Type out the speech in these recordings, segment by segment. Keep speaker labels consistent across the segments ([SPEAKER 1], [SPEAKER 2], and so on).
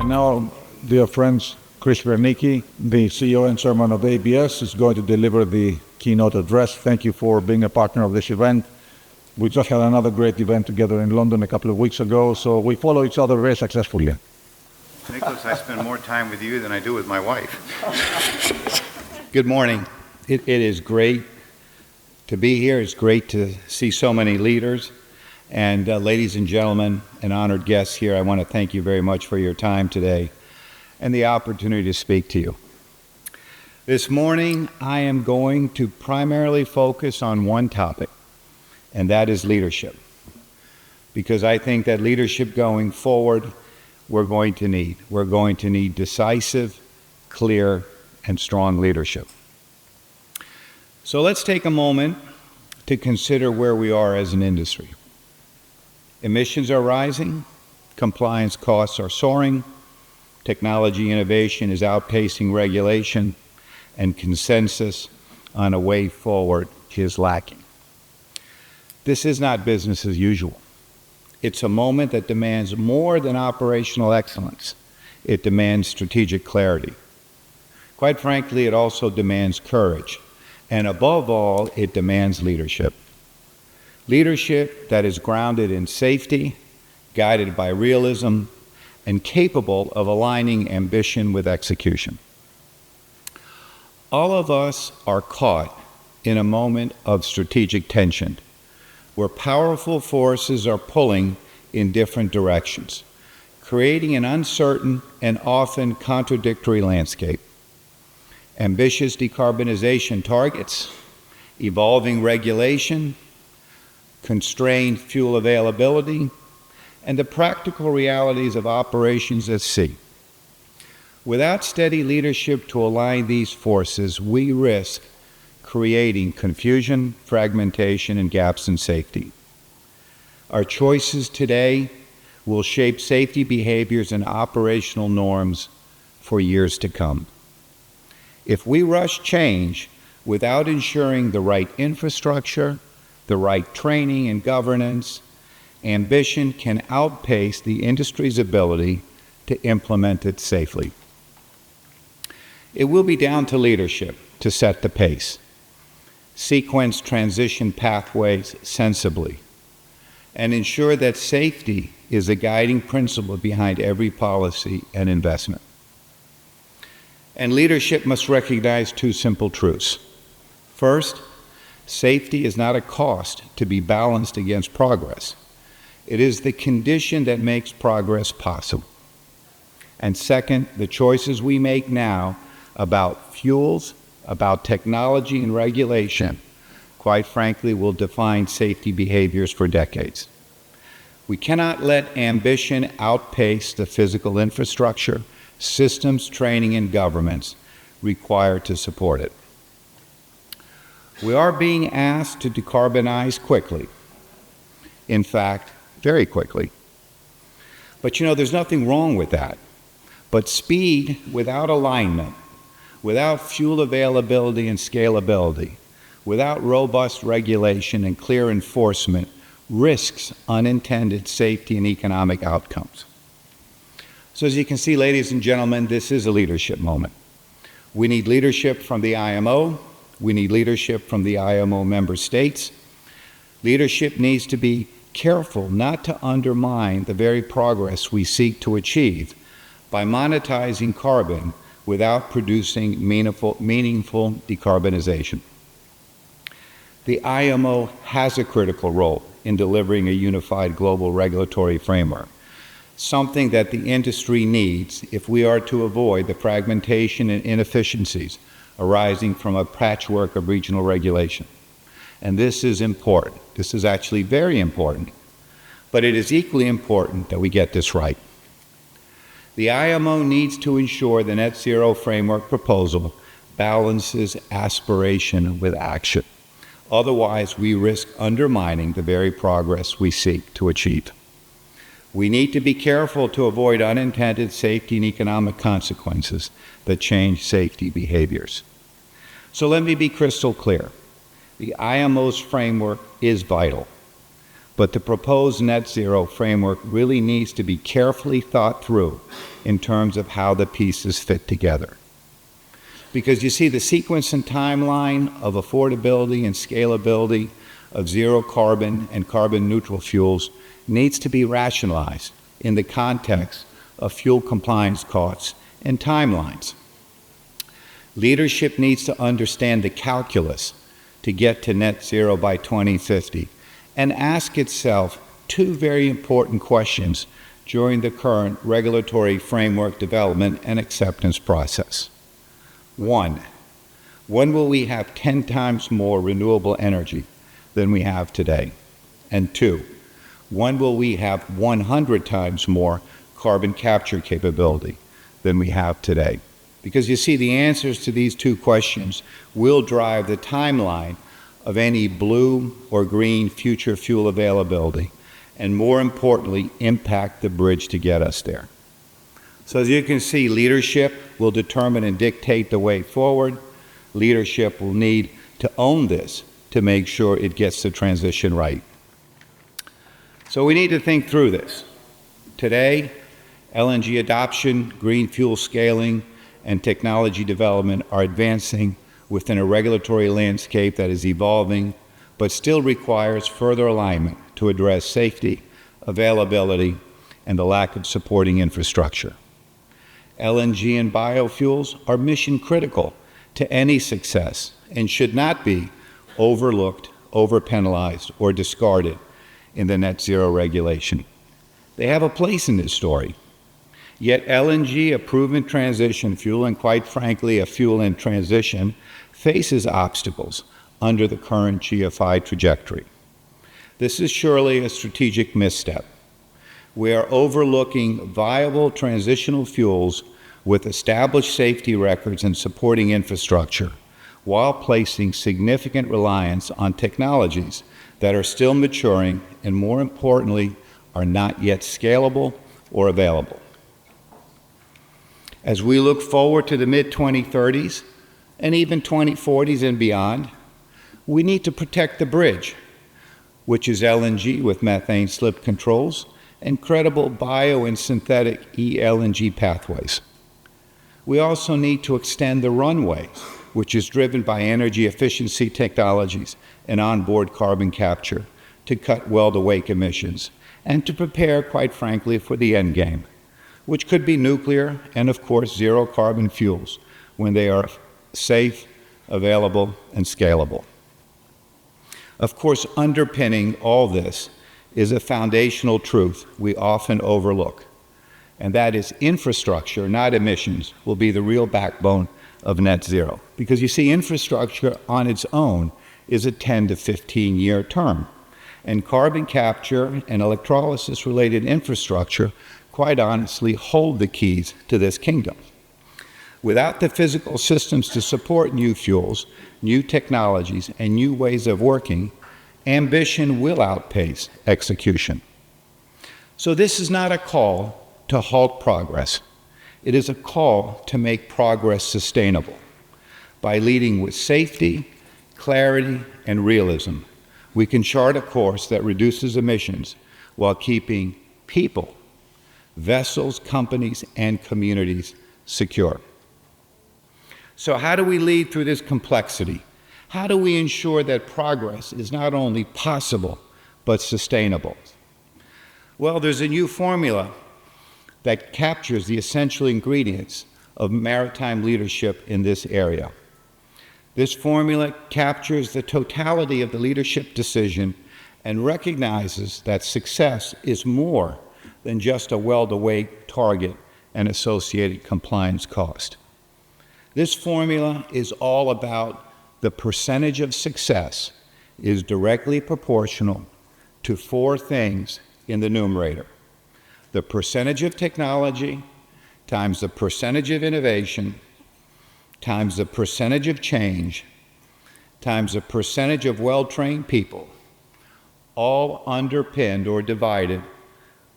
[SPEAKER 1] now, dear friends, Chris Wiernicki, the CEO and Chairman of ABS, is going to deliver the keynote address. Thank you for being a partner of this event. We just had another great event together in London a couple of weeks ago, so we follow each other very successfully.
[SPEAKER 2] Nicholas, I spend more time with you than I do with my wife. Good morning. It is great to be here. It's great to see so many leaders. And ladies and gentlemen and honored guests here, I want to thank you very much for your time today and the opportunity to speak to you. This morning, I am going to primarily focus on one topic, and that is leadership. Because I think that leadership going forward, we're going to need. We're going to need decisive, clear, and strong leadership. So let's take a moment to consider where we are as an industry. Emissions are rising, compliance costs are soaring, technology innovation is outpacing regulation, and consensus on a way forward is lacking. This is not business as usual. It's a moment that demands more than operational excellence. It demands strategic clarity. Quite frankly, it also demands courage. And above all, it demands leadership. Leadership that is grounded in safety, guided by realism, and capable of aligning ambition with execution. All of us are caught in a moment of strategic tension, where powerful forces are pulling in different directions, creating an uncertain and often contradictory landscape. Ambitious decarbonization targets, evolving regulation, constrained fuel availability, and the practical realities of operations at sea. Without steady leadership to align these forces, we risk creating confusion, fragmentation, and gaps in safety. Our choices today will shape safety behaviors and operational norms for years to come. If we rush change without ensuring the right infrastructure, the right training and governance, ambition can outpace the industry's ability to implement it safely. It will be down to leadership to set the pace, sequence transition pathways sensibly, and ensure that safety is a guiding principle behind every policy and investment. And leadership must recognize two simple truths. First, safety is not a cost to be balanced against progress. It is the condition that makes progress possible. And second, the choices we make now about fuels, about technology and regulation, quite frankly, will define safety behaviors for decades. We cannot let ambition outpace the physical infrastructure, systems, training, and governments required to support it. We are being asked to decarbonize quickly. In fact, very quickly. But there's nothing wrong with that. But speed without alignment, without fuel availability and scalability, without robust regulation and clear enforcement, risks unintended safety and economic outcomes. So as you can see, ladies and gentlemen, this is a leadership moment. We need leadership from the IMO. We need leadership from the IMO member states. Leadership needs to be careful not to undermine the very progress we seek to achieve by monetizing carbon without producing meaningful decarbonization. The IMO has a critical role in delivering a unified global regulatory framework, something that the industry needs if we are to avoid the fragmentation and inefficiencies arising from a patchwork of regional regulation. And this is important. This is actually very important. But it is equally important that we get this right. The IMO needs to ensure the net zero framework proposal balances aspiration with action. Otherwise, we risk undermining the very progress we seek to achieve. We need to be careful to avoid unintended safety and economic consequences that change safety behaviors. So let me be crystal clear. The IMO's framework is vital, but the proposed net zero framework really needs to be carefully thought through in terms of how the pieces fit together. Because you see, the sequence and timeline of affordability and scalability of zero carbon and carbon neutral fuels needs to be rationalized in the context of fuel compliance costs and timelines. Leadership needs to understand the calculus to get to net zero by 2050 and ask itself two very important questions during the current regulatory framework development and acceptance process. One, when will we have 10 times more renewable energy than we have today? And two, when will we have 100 times more carbon capture capability than we have today? Because you see, the answers to these two questions will drive the timeline of any blue or green future fuel availability, and more importantly, impact the bridge to get us there. So as you can see, leadership will determine and dictate the way forward. Leadership will need to own this to make sure it gets the transition right. So we need to think through this. Today, LNG adoption, green fuel scaling, and technology development are advancing within a regulatory landscape that is evolving, but still requires further alignment to address safety, availability, and the lack of supporting infrastructure. LNG and biofuels are mission critical to any success and should not be overlooked, overpenalized, or discarded in the net zero regulation. They have a place in this story. Yet LNG, a proven transition fuel, and quite frankly, a fuel in transition, faces obstacles under the current GFI trajectory. This is surely a strategic misstep. We are overlooking viable transitional fuels with established safety records and supporting infrastructure, while placing significant reliance on technologies that are still maturing and, more importantly, are not yet scalable or available. As we look forward to the mid-2030s and even 2040s and beyond, we need to protect the bridge, which is LNG with methane slip controls and credible bio and synthetic e-LNG pathways. We also need to extend the runway, which is driven by energy efficiency technologies and onboard carbon capture to cut well-to-wake emissions and to prepare, quite frankly, for the end game, which could be nuclear and, of course, zero carbon fuels when they are safe, available, and scalable. Of course, underpinning all this is a foundational truth we often overlook, and that is infrastructure, not emissions, will be the real backbone of net zero. Because you see, infrastructure on its own is a 10 to 15-year term, and carbon capture and electrolysis-related infrastructure, quite honestly, hold the keys to this kingdom. Without the physical systems to support new fuels, new technologies, and new ways of working, ambition will outpace execution. So this is not a call to halt progress. It is a call to make progress sustainable by leading with safety, clarity, and realism. We can chart a course that reduces emissions while keeping people, vessels, companies, and communities secure. So how do we lead through this complexity? How do we ensure that progress is not only possible, but sustainable? Well, there's a new formula that captures the essential ingredients of maritime leadership in this area. This formula captures the totality of the leadership decision and recognizes that success is more than just a well-to-wake target and associated compliance cost. This formula is all about the percentage of success is directly proportional to four things in the numerator: the percentage of technology times the percentage of innovation times the percentage of change times the percentage of well-trained people, all underpinned or divided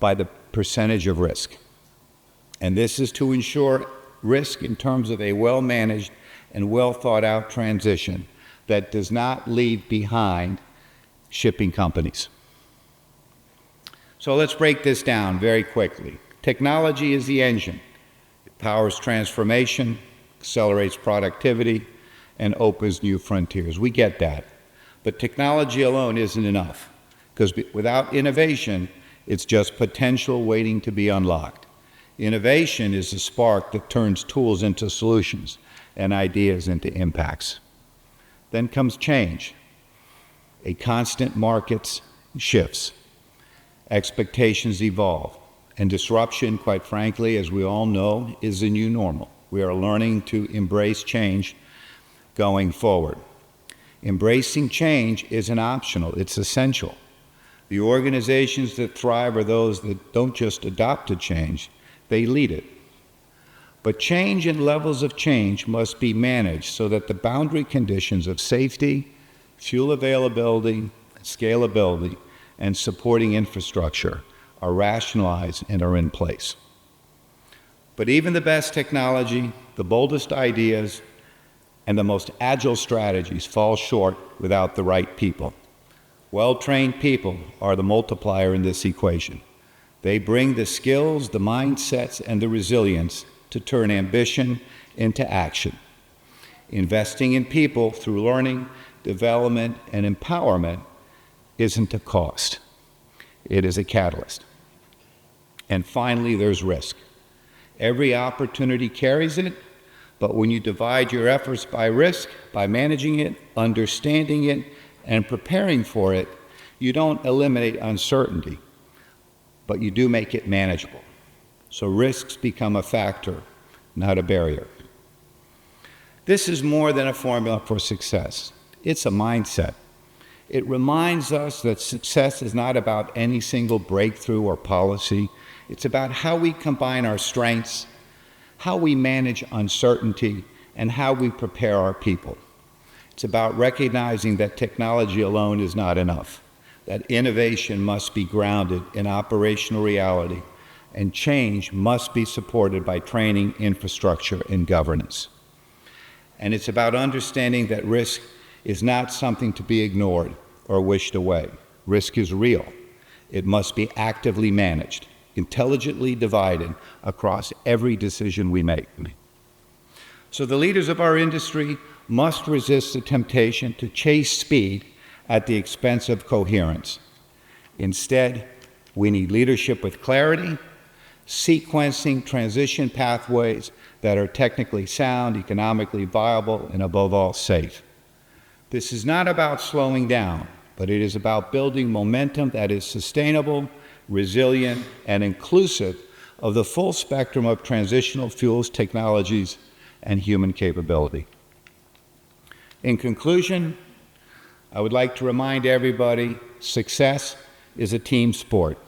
[SPEAKER 2] by the percentage of risk. And this is to ensure risk in terms of a well-managed and well-thought-out transition that does not leave behind shipping companies. So let's break this down very quickly. Technology is the engine. It powers transformation, accelerates productivity, and opens new frontiers. We get that. But technology alone isn't enough, because without innovation, it's just potential waiting to be unlocked. Innovation is the spark that turns tools into solutions and ideas into impacts. Then comes change. A constant market shifts. Expectations evolve. And disruption, quite frankly, as we all know, is the new normal. We are learning to embrace change going forward. Embracing change isn't optional, it's essential. The organizations that thrive are those that don't just adopt a change, they lead it. But change and levels of change must be managed so that the boundary conditions of safety, fuel availability, scalability, and supporting infrastructure are rationalized and are in place. But even the best technology, the boldest ideas, and the most agile strategies fall short without the right people. Well-trained people are the multiplier in this equation. They bring the skills, the mindsets, and the resilience to turn ambition into action. Investing in people through learning, development, and empowerment isn't a cost. It is a catalyst. And finally, there's risk. Every opportunity carries it, but when you divide your efforts by risk, by managing it, understanding it, and preparing for it, you don't eliminate uncertainty, but you do make it manageable. So risks become a factor, not a barrier. This is more than a formula for success. It's a mindset. It reminds us that success is not about any single breakthrough or policy. It's about how we combine our strengths, how we manage uncertainty, and how we prepare our people. It's about recognizing that technology alone is not enough, that innovation must be grounded in operational reality, and change must be supported by training, infrastructure, and governance. And it's about understanding that risk is not something to be ignored or wished away. Risk is real. It must be actively managed, intelligently divided across every decision we make. So the leaders of our industry must resist the temptation to chase speed at the expense of coherence. Instead, we need leadership with clarity, sequencing transition pathways that are technically sound, economically viable, and above all, safe. This is not about slowing down, but it is about building momentum that is sustainable, resilient, and inclusive of the full spectrum of transitional fuels, technologies, and human capability. In conclusion, I would like to remind everybody, success is a team sport.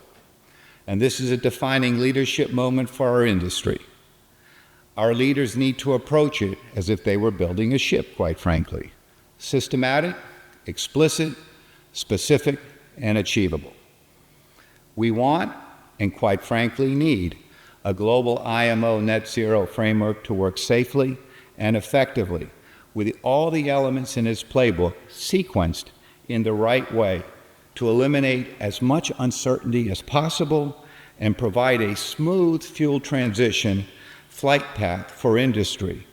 [SPEAKER 2] And this is a defining leadership moment for our industry. Our leaders need to approach it as if they were building a ship, quite frankly. Systematic, explicit, specific, and achievable. We want, and quite frankly need, a global IMO net zero framework to work safely and effectively with all the elements in its playbook sequenced in the right way to eliminate as much uncertainty as possible and provide a smooth fuel transition flight path for industry,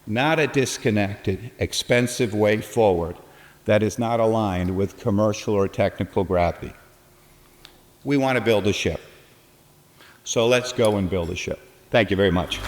[SPEAKER 2] not a disconnected, expensive way forward that is not aligned with commercial or technical gravity. We want to build a ship. So let's go and build a ship. Thank you very much.